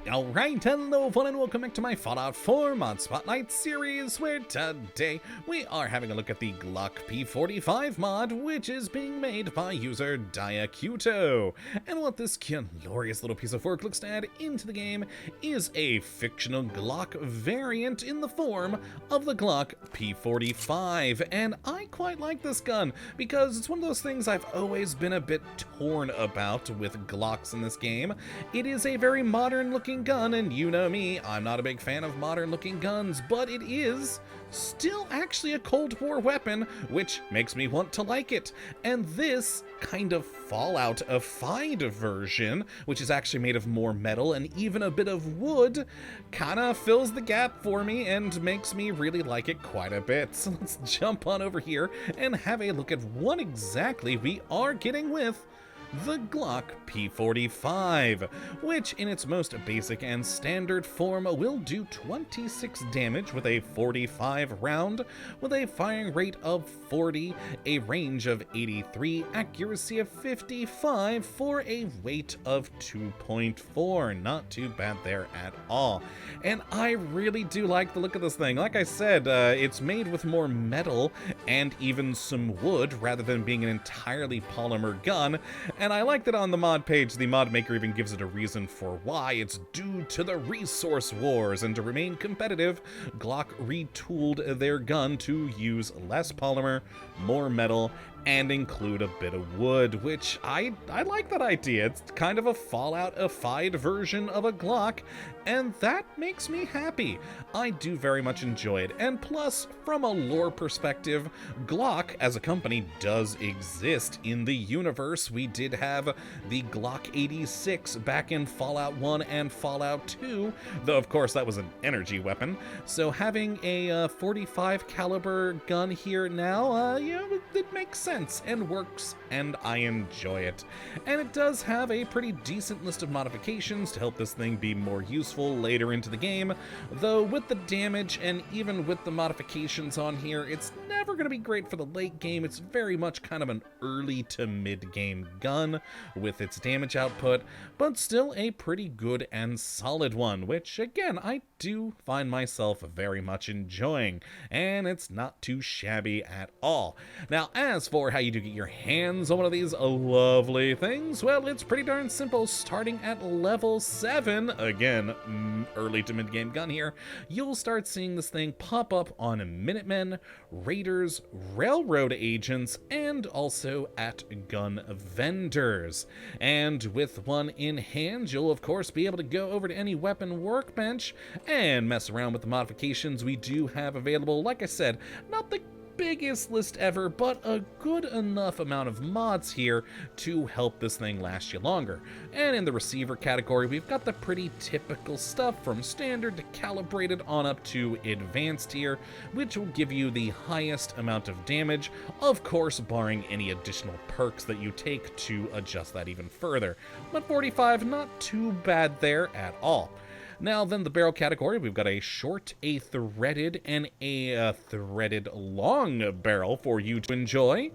Alright, hello everyone and welcome back to my Fallout 4 Mod Spotlight series, where today we are having a look at the Glock P45 mod, which is being made by user Diacuto. And what this glorious little piece of work looks to add into the game is a fictional Glock variant in the form of the Glock P45. And I quite like this gun, because it's one of those things I've always been a bit torn about with Glocks in this game. It is a very modern looking gun, and you know me, I'm not a big fan of modern looking guns, but it is still actually a Cold War weapon, which makes me want to like it. And this kind of falloutified version, which is actually made of more metal and even a bit of wood, kinda fills the gap for me and makes me really like it quite a bit. So let's jump on over here and have a look at what exactly we are getting with the Glock P45, which in its most basic and standard form will do 26 damage with a 45 round, with a firing rate of 40, a range of 83, accuracy of 55, for a weight of 2.4. Not too bad there at all. And I really do like the look of this thing. Like I said, it's made with more metal and even some wood rather than being an entirely polymer gun. And I like that on the mod page, the mod maker even gives it a reason for why. It's due to the resource wars, and to remain competitive, Glock retooled their gun to use less polymer, more metal, and include a bit of wood, which I like that idea. It's kind of a falloutified version of a Glock, and that makes me happy. I do very much enjoy it, and plus, from a lore perspective, Glock as a company does exist in the universe. We did have the Glock 86 back in Fallout 1 and Fallout 2, though of course that was an energy weapon. So having a 45 caliber gun here now, yeah, it makes sense and works, and I enjoy it. And it does have a pretty decent list of modifications to help this thing be more useful later into the game, though with the damage and even with the modifications on here, it's never going to be great for the late game. It's very much kind of an early to mid-game gun with its damage output, but still a pretty good and solid one, which again, I do find myself very much enjoying, and it's not too shabby at all. Now, as for how you do get your hands on one of these lovely things, well, it's pretty darn simple. Starting at level 7, again, early to mid-game gun here, you'll start seeing this thing pop up on Minutemen, Raiders, Railroad Agents, and also at gun vendors. And with one in hand, you'll of course be able to go over to any weapon workbench and mess around with the modifications we do have available. Like I said, not the biggest list ever, but a good enough amount of mods here to help this thing last you longer. And in the receiver category, we've got the pretty typical stuff from standard to calibrated on up to advanced here, which will give you the highest amount of damage, of course barring any additional perks that you take to adjust that even further. But 45, not too bad there at all. Now then, the barrel category, we've got a short, a threaded, and a threaded long barrel for you to enjoy.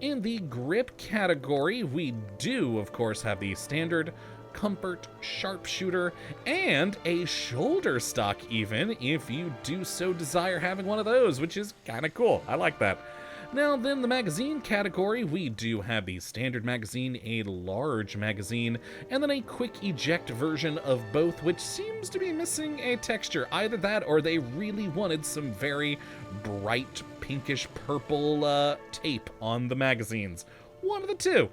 In the grip category, we do, of course, have the standard, comfort, sharpshooter, and a shoulder stock even, if you do so desire having one of those, which is kind of cool. I like that. Now then, the magazine category, we do have the standard magazine, a large magazine, and then a quick eject version of both, which seems to be missing a texture. Either that or they really wanted some very bright pinkish purple tape on the magazines. One of the two.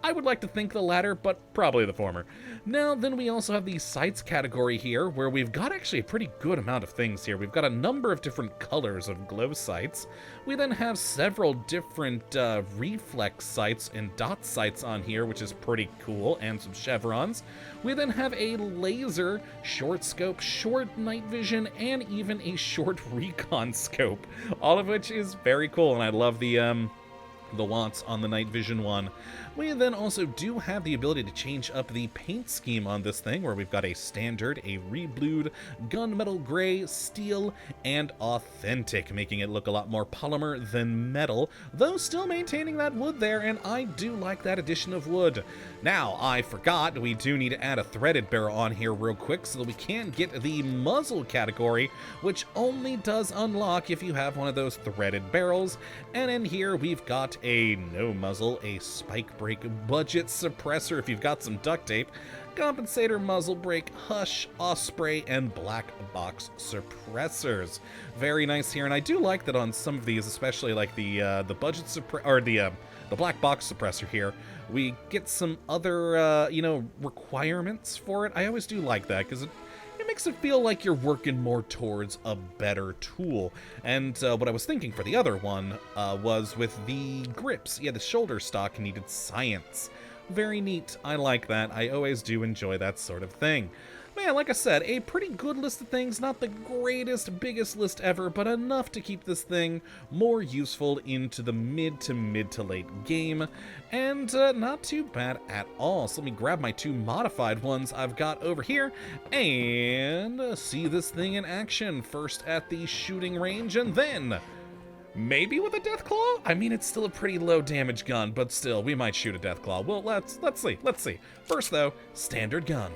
I would like to think the latter, but probably the former. Now, then we also have the sights category here, where we've got actually a pretty good amount of things here. We've got a number of different colors of glow sights. We then have several different reflex sights and dot sights on here, which is pretty cool, and some chevrons. We then have a laser, short scope, short night vision, and even a short recon scope, all of which is very cool, and I love the the watts on the night vision one. We then also do have the ability to change up the paint scheme on this thing, where we've got a standard, a reblued, gunmetal gray, steel, and authentic, making it look a lot more polymer than metal, though still maintaining that wood there, and I do like that addition of wood. Now, I forgot, we do need to add a threaded barrel on here real quick so that we can get the muzzle category, which only does unlock if you have one of those threaded barrels. And in here we've got a no muzzle, a spike break budget suppressor if you've got some duct tape, compensator, muzzle brake, hush, osprey, and black box suppressors. Very nice here, and I do like that on some of these, especially like the budget the black box suppressor here, we get some other requirements for it. I always do like that because it makes it feel like you're working more towards a better tool. And what I was thinking for the other one was with the grips. Yeah, the shoulder stock needed science. Very neat. I like that. I always do enjoy that sort of thing. Man, like I said, a pretty good list of things. Not the greatest, biggest list ever, but enough to keep this thing more useful into the mid to late game. And not too bad at all. So let me grab my two modified ones I've got over here and see this thing in action. First at the shooting range, and then maybe with a Deathclaw? I mean, it's still a pretty low damage gun, but still, we might shoot a Deathclaw. Well, let's see. First though, standard gun.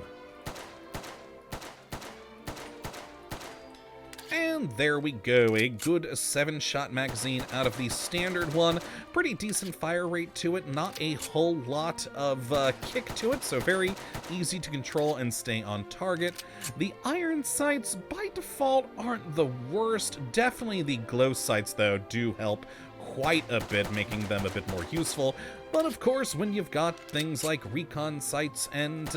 And there we go, a good 7-shot magazine out of the standard one. Pretty decent fire rate to it, not a whole lot of kick to it, so very easy to control and stay on target. The iron sights by default aren't the worst. Definitely the glow sights though do help quite a bit, making them a bit more useful. But of course, when you've got things like recon sights and,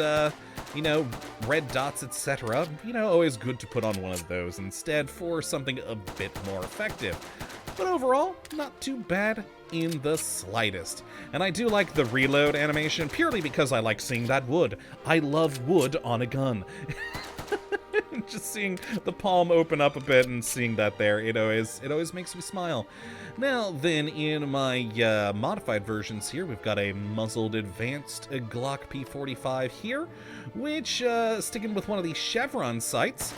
red dots, etc., always good to put on one of those instead for something a bit more effective. But overall, not too bad in the slightest. And I do like the reload animation purely because I like seeing that wood. I love wood on a gun. Just seeing the palm open up a bit and seeing that there, it always makes me smile. Now then, in my modified versions here, we've got a muzzled advanced Glock P45 here, which sticking with one of these chevron sights.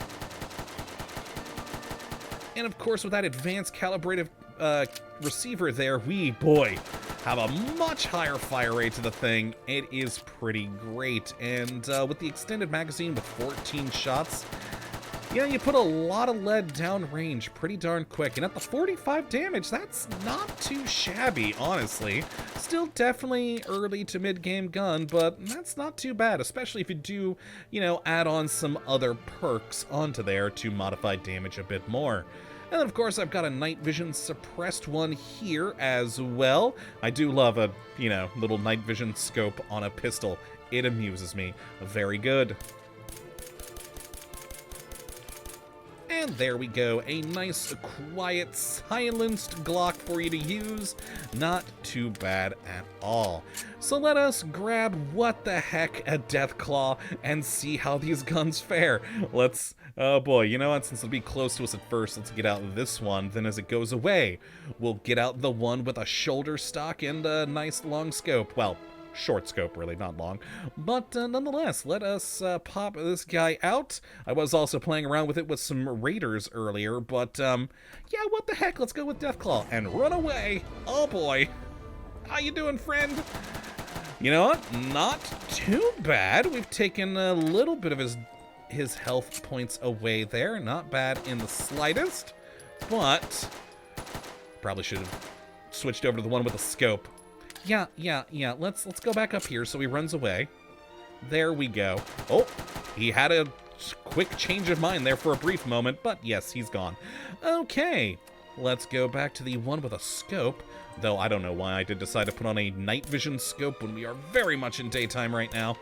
And of course, with that advanced calibrated receiver there, we, boy, have a much higher fire rate to the thing. It is pretty great. And with the extended magazine with 14 shots, yeah, you put a lot of lead down range pretty darn quick. And at the 45 damage, that's not too shabby, honestly. Still definitely early to mid-game gun, but that's not too bad, especially if you do, add on some other perks onto there to modify damage a bit more. And then, of course, I've got a night vision suppressed one here as well. I do love a, little night vision scope on a pistol. It amuses me. Very good. And there we go, a nice, quiet, silenced Glock for you to use. Not too bad at all. So let us grab what the heck a Deathclaw and see how these guns fare. Oh boy, you know what, since it'll be close to us at first, let's get out this one. Then as it goes away, we'll get out the one with a shoulder stock and a nice long scope. Well, short scope, really, not long. But nonetheless, let us pop this guy out. I was also playing around with it with some raiders earlier, but yeah, what the heck, let's go with Deathclaw and run away. Oh boy. How you doing, friend? You know what? Not too bad. We've taken a little bit of his health points away there. Not bad in the slightest, but probably should have switched over to the one with the scope. Yeah, let's go back up here so he runs away. There we go. Oh, he had a quick change of mind there for a brief moment, but yes, he's gone. Okay, let's go back to the one with a scope, though I don't know why I did decide to put on a night vision scope when we are very much in daytime right now.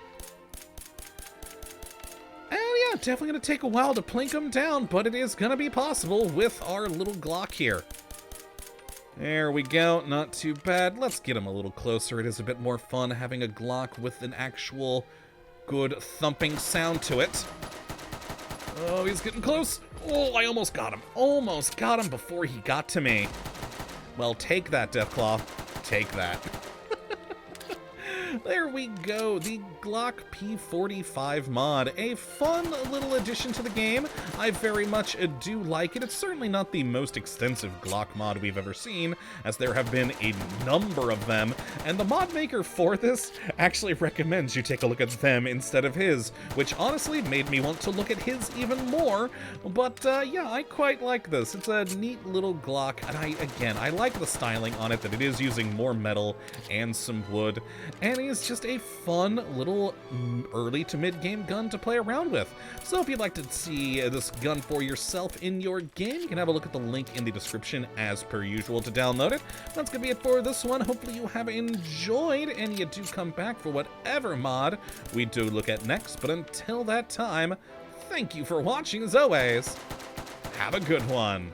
And yeah, definitely going to take a while to plink him down, but it is going to be possible with our little Glock here. There we go, not too bad. Let's get him a little closer. It is a bit more fun having a Glock with an actual good thumping sound to it. Oh, he's getting close. Oh, I almost got him. Almost got him before he got to me. Well, take that, Deathclaw. take that. There we go, the Glock P45 mod. A fun little addition to the game. I very much do like it. It's certainly not the most extensive Glock mod we've ever seen, as there have been a number of them, and the mod maker for this actually recommends you take a look at them instead of his, which honestly made me want to look at his even more. But yeah, I quite like this. It's a neat little Glock, and I like the styling on it, that it is using more metal and some wood, and is just a fun little early to mid-game gun to play around with. So if you'd like to see this gun for yourself in your game, you can have a look at the link in the description as per usual to download it. That's gonna be it for this one. Hopefully you have enjoyed, and you do come back for whatever mod we do look at next. But until that time, thank you for watching as always. Have a good one.